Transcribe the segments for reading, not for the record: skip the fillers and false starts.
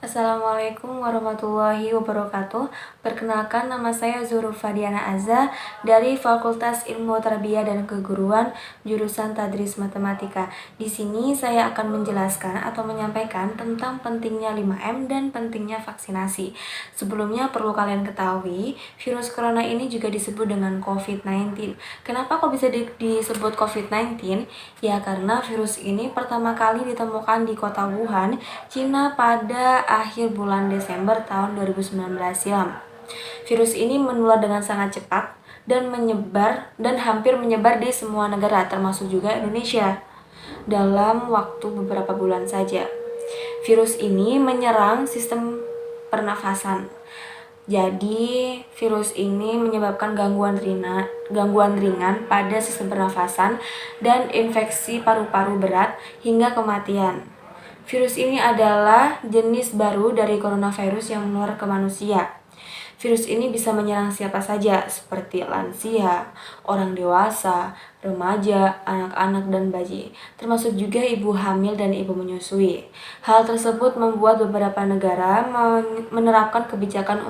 Assalamualaikum warahmatullahi wabarakatuh. Perkenalkan, nama saya Zuru Fadiana Azza dari Fakultas Ilmu Tarbiyah dan Keguruan, jurusan Tadris Matematika. Di sini saya akan menjelaskan atau menyampaikan tentang pentingnya 5M dan pentingnya vaksinasi. Sebelumnya perlu kalian ketahui, virus corona ini juga disebut dengan COVID-19. Kenapa kok bisa disebut COVID-19? Ya, karena virus ini pertama kali ditemukan di kota Wuhan, Cina pada akhir bulan Desember tahun 2019 silam. Virus ini menular dengan sangat cepat dan hampir menyebar di semua negara termasuk juga Indonesia dalam waktu beberapa bulan saja. Virus ini menyerang sistem pernafasan. Jadi, virus ini menyebabkan gangguan ringan pada sistem pernafasan dan infeksi paru-paru berat hingga kematian. Virus ini adalah jenis baru dari coronavirus yang menular ke manusia. Virus ini bisa menyerang siapa saja, seperti lansia, orang dewasa, remaja, anak-anak, dan bayi, termasuk juga ibu hamil dan ibu menyusui. Hal tersebut membuat beberapa negara menerapkan kebijakan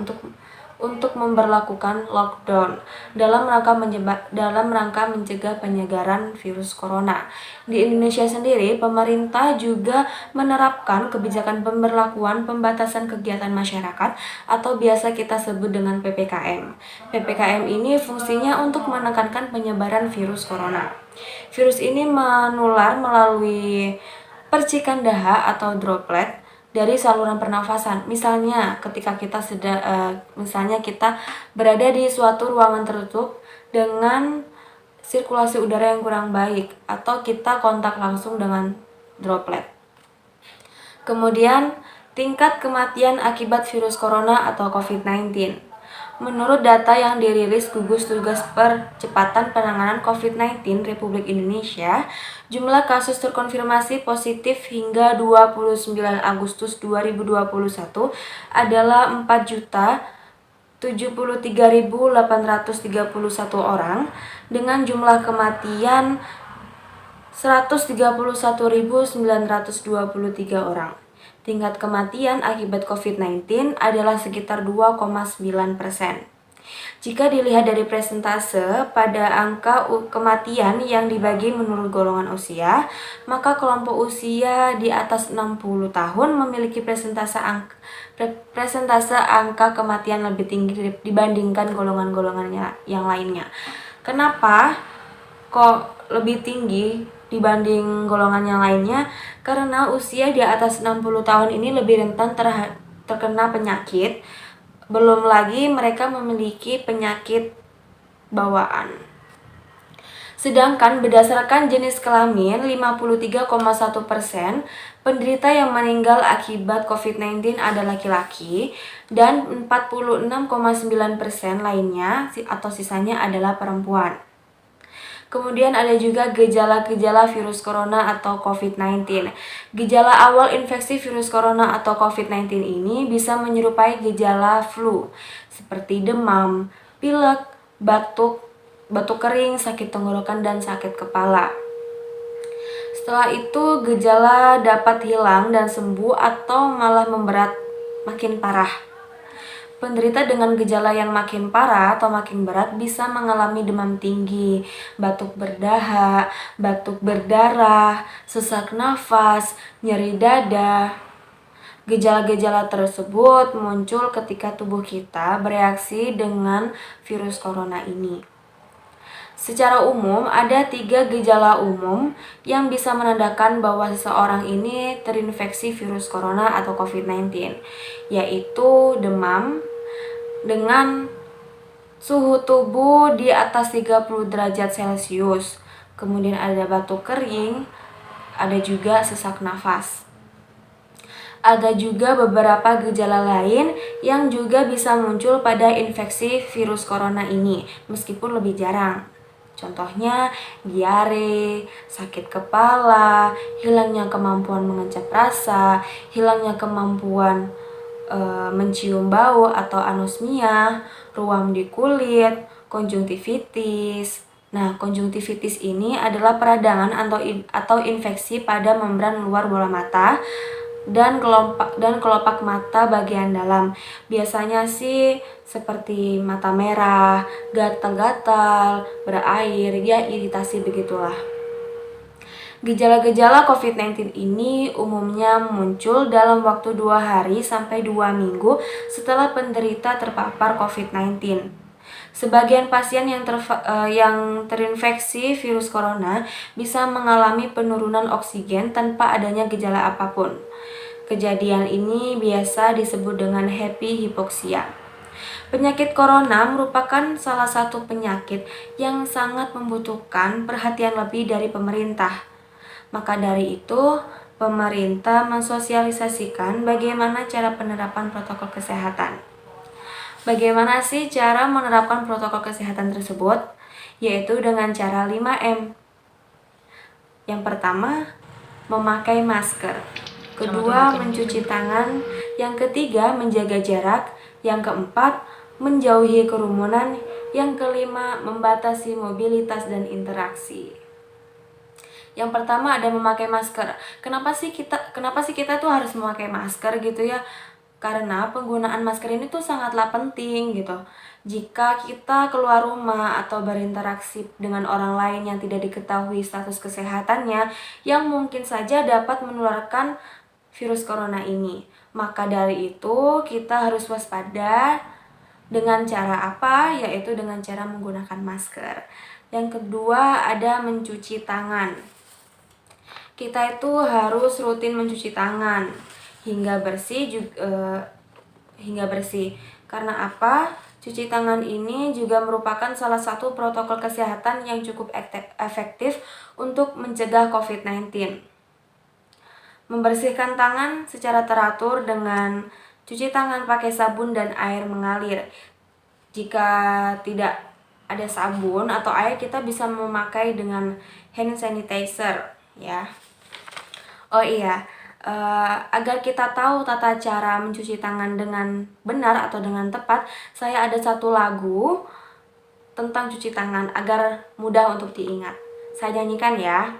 untuk memberlakukan lockdown dalam rangka mencegah penyebaran virus corona. Di Indonesia sendiri, pemerintah juga menerapkan kebijakan pemberlakuan pembatasan kegiatan masyarakat atau biasa kita sebut dengan PPKM. PPKM ini fungsinya untuk menekankan penyebaran virus corona. Virus ini menular melalui percikan dahak atau droplet dari saluran pernafasan. Misalnya ketika kita berada di suatu ruangan tertutup dengan sirkulasi udara yang kurang baik, atau kita kontak langsung dengan droplet. Kemudian, tingkat kematian akibat virus corona atau COVID-19. Menurut data yang dirilis Gugus Tugas Percepatan Penanganan COVID-19 Republik Indonesia, jumlah kasus terkonfirmasi positif hingga 29 Agustus 2021 adalah 4.073.831 orang dengan jumlah kematian 131.923 orang. Tingkat kematian akibat COVID-19 adalah sekitar 2,9%. Jika dilihat dari persentase pada angka kematian yang dibagi menurut golongan usia, maka kelompok usia di atas 60 tahun memiliki persentase angka kematian lebih tinggi dibandingkan golongan-golongan yang lainnya. Kenapa kok lebih tinggi dibanding golongan yang lainnya? Karena usia di atas 60 tahun ini lebih rentan terkena penyakit, belum lagi mereka memiliki penyakit bawaan. Sedangkan berdasarkan jenis kelamin, 53,1% penderita yang meninggal akibat COVID-19 adalah laki-laki dan 46,9% lainnya atau sisanya adalah perempuan. Kemudian ada juga gejala-gejala virus corona atau COVID-19. Gejala awal infeksi virus corona atau COVID-19 ini bisa menyerupai gejala flu, seperti demam, pilek, batuk kering, sakit tenggorokan, dan sakit kepala. Setelah itu, gejala dapat hilang dan sembuh atau malah memberat makin parah. Penderita dengan gejala yang makin parah atau makin berat bisa mengalami demam tinggi, batuk berdahak, batuk berdarah, sesak nafas, nyeri dada. Gejala-gejala tersebut muncul ketika tubuh kita bereaksi dengan virus corona ini. Secara umum, ada 3 gejala umum yang bisa menandakan bahwa seseorang ini terinfeksi virus corona atau COVID-19, yaitu demam dengan suhu tubuh di atas 30 derajat Celcius. Kemudian ada batuk kering, ada juga sesak nafas. Ada juga beberapa gejala lain yang juga bisa muncul pada infeksi virus corona ini, meskipun lebih jarang. Contohnya diare, sakit kepala, hilangnya kemampuan mengencap rasa, hilangnya kemampuan mencium bau atau anosmia, ruam di kulit, konjungtivitis. Nah, konjungtivitis ini adalah peradangan atau infeksi pada membran luar bola mata dan kelopak mata bagian dalam. Biasanya sih seperti mata merah, gatal-gatal, berair, ya iritasi begitulah. Gejala-gejala COVID-19 ini umumnya muncul dalam waktu 2 hari sampai 2 minggu setelah penderita terpapar COVID-19. Sebagian pasien yang terinfeksi virus corona bisa mengalami penurunan oksigen tanpa adanya gejala apapun. Kejadian ini biasa disebut dengan happy hypoxia. Penyakit corona merupakan salah satu penyakit yang sangat membutuhkan perhatian lebih dari pemerintah. Maka dari itu, pemerintah mensosialisasikan bagaimana cara penerapan protokol kesehatan. Bagaimana sih cara menerapkan protokol kesehatan tersebut? Yaitu dengan cara 5M. Yang pertama, memakai masker. Kedua, mencuci tangan. Yang ketiga, menjaga jarak. Yang keempat, menjauhi kerumunan. Yang kelima, membatasi mobilitas dan interaksi. Yang pertama ada memakai masker. Kenapa sih kita tuh harus memakai masker gitu ya? Karena penggunaan masker ini tuh sangatlah penting gitu. Jika kita keluar rumah atau berinteraksi dengan orang lain yang tidak diketahui status kesehatannya, yang mungkin saja dapat menularkan virus corona ini. Maka dari itu kita harus waspada dengan cara apa? Yaitu dengan cara menggunakan masker. Yang kedua ada mencuci tangan. Kita itu harus rutin mencuci tangan hingga bersih. Karena apa? Cuci tangan ini juga merupakan salah satu protokol kesehatan yang cukup efektif untuk mencegah COVID-19. Membersihkan tangan secara teratur dengan cuci tangan pakai sabun dan air mengalir. Jika tidak ada sabun atau air, kita bisa memakai dengan hand sanitizer ya. Oh iya, agar kita tahu tata cara mencuci tangan dengan benar atau dengan tepat, saya ada satu lagu tentang cuci tangan agar mudah untuk diingat. Saya nyanyikan ya.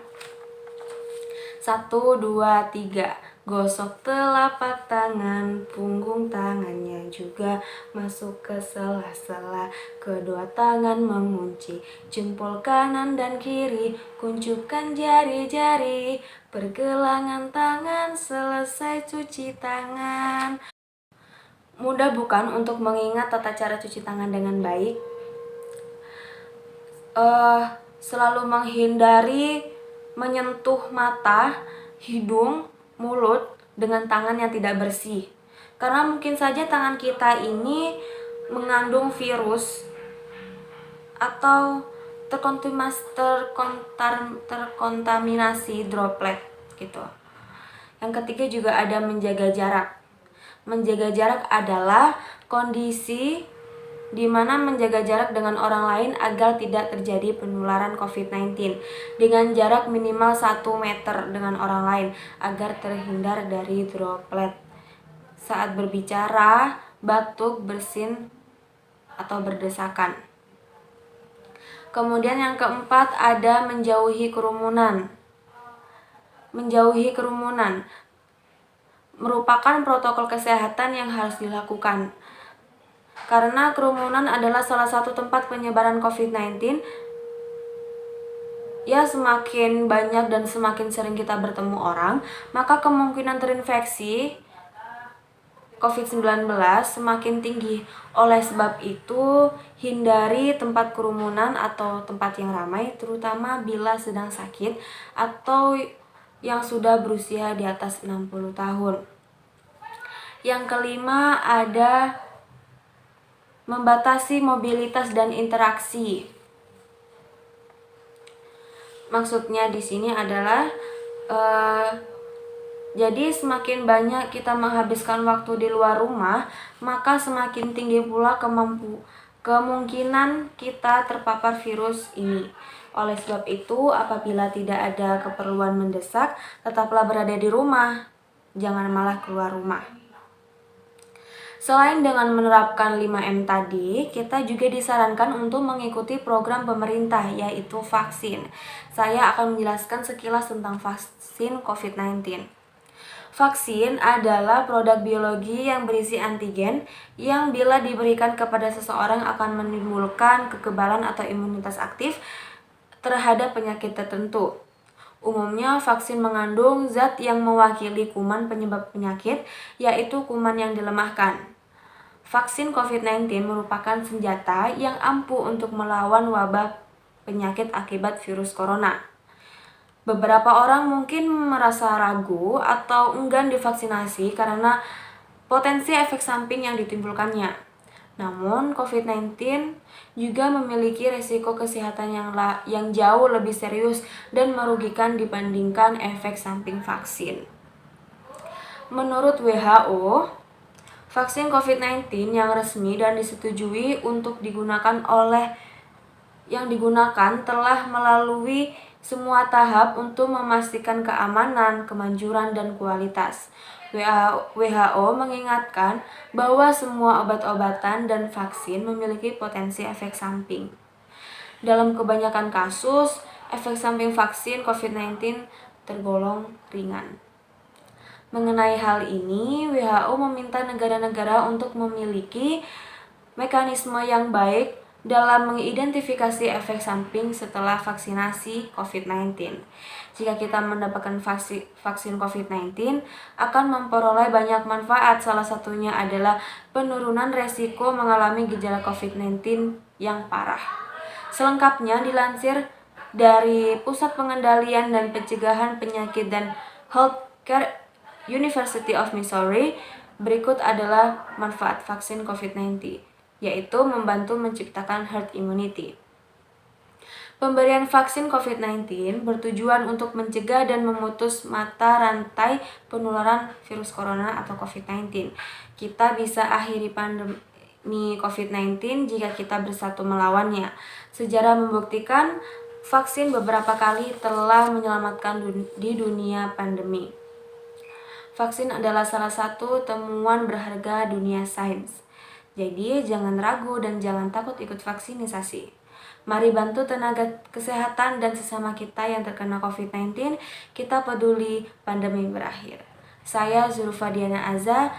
1, 2, 3. Gosok telapak tangan, punggung tangannya juga masuk ke sela-sela. Kedua tangan mengunci jempol kanan dan kiri, kuncukan jari-jari, pergelangan tangan, selesai cuci tangan. Mudah bukan untuk mengingat tata cara cuci tangan dengan baik? Selalu menghindari menyentuh mata, hidung, mulut dengan tangan yang tidak bersih. Karena mungkin saja tangan kita ini mengandung virus atau terkontaminasi droplet gitu. Yang ketiga juga ada menjaga jarak. Menjaga jarak adalah kondisi di mana menjaga jarak dengan orang lain agar tidak terjadi penularan COVID-19 dengan jarak minimal 1 meter dengan orang lain agar terhindar dari droplet saat berbicara, batuk, bersin, atau berdesakan. Kemudian yang keempat ada menjauhi kerumunan. Menjauhi kerumunan merupakan protokol kesehatan yang harus dilakukan. Karena kerumunan adalah salah satu tempat penyebaran COVID-19. Ya, semakin banyak dan semakin sering kita bertemu orang, maka kemungkinan terinfeksi COVID-19 semakin tinggi. Oleh sebab itu, hindari tempat kerumunan atau tempat yang ramai, terutama bila sedang sakit atau yang sudah berusia di atas 60 tahun. Yang kelima ada membatasi mobilitas dan interaksi. Maksudnya di sini adalah jadi semakin banyak kita menghabiskan waktu di luar rumah, maka semakin tinggi pula kemungkinan kita terpapar virus ini. Oleh sebab itu, apabila tidak ada keperluan mendesak, tetaplah berada di rumah, jangan malah keluar rumah. Selain dengan menerapkan 5M tadi, kita juga disarankan untuk mengikuti program pemerintah, yaitu vaksin. Saya akan menjelaskan sekilas tentang vaksin COVID-19. Vaksin adalah produk biologi yang berisi antigen yang bila diberikan kepada seseorang akan menimbulkan kekebalan atau imunitas aktif terhadap penyakit tertentu. Umumnya vaksin mengandung zat yang mewakili kuman penyebab penyakit, yaitu kuman yang dilemahkan. Vaksin COVID-19 merupakan senjata yang ampuh untuk melawan wabah penyakit akibat virus corona. Beberapa orang mungkin merasa ragu atau enggan divaksinasi karena potensi efek samping yang ditimbulkannya. Namun, COVID-19 juga memiliki risiko kesehatan yang jauh lebih serius dan merugikan dibandingkan efek samping vaksin. Menurut WHO, vaksin COVID-19 yang resmi dan disetujui untuk digunakan telah melalui semua tahap untuk memastikan keamanan, kemanjuran, dan kualitas. WHO mengingatkan bahwa semua obat-obatan dan vaksin memiliki potensi efek samping. Dalam kebanyakan kasus, efek samping vaksin COVID-19 tergolong ringan. Mengenai hal ini, WHO meminta negara-negara untuk memiliki mekanisme yang baik dalam mengidentifikasi efek samping setelah vaksinasi COVID-19. Jika kita mendapatkan vaksin COVID-19, akan memperoleh banyak manfaat. Salah satunya adalah penurunan resiko mengalami gejala COVID-19 yang parah. Selengkapnya dilansir dari Pusat Pengendalian dan Pencegahan Penyakit dan Healthcare University of Missouri, berikut adalah manfaat vaksin COVID-19. Yaitu membantu menciptakan herd immunity. Pemberian vaksin COVID-19 bertujuan untuk mencegah dan memutus mata rantai penularan virus corona atau COVID-19. Kita bisa akhiri pandemi COVID-19 jika kita bersatu melawannya. Sejarah membuktikan vaksin beberapa kali telah menyelamatkan di dunia pandemi. Vaksin adalah salah satu temuan berharga dunia sains. Jadi jangan ragu dan jangan takut ikut vaksinisasi. Mari bantu tenaga kesehatan dan sesama kita yang terkena COVID-19. Kita peduli pandemi berakhir. Saya Zulfadiana Azza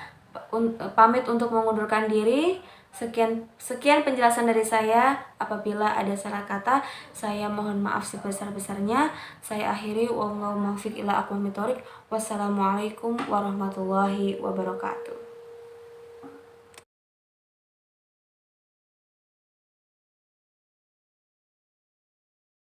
pamit untuk mengundurkan diri. Sekian penjelasan dari saya. Apabila ada salah kata, saya mohon maaf sebesar-besarnya. Saya akhiri. Wallahu muwaffiq ila aqwamit thoriq. Wassalamualaikum warahmatullahi wabarakatuh.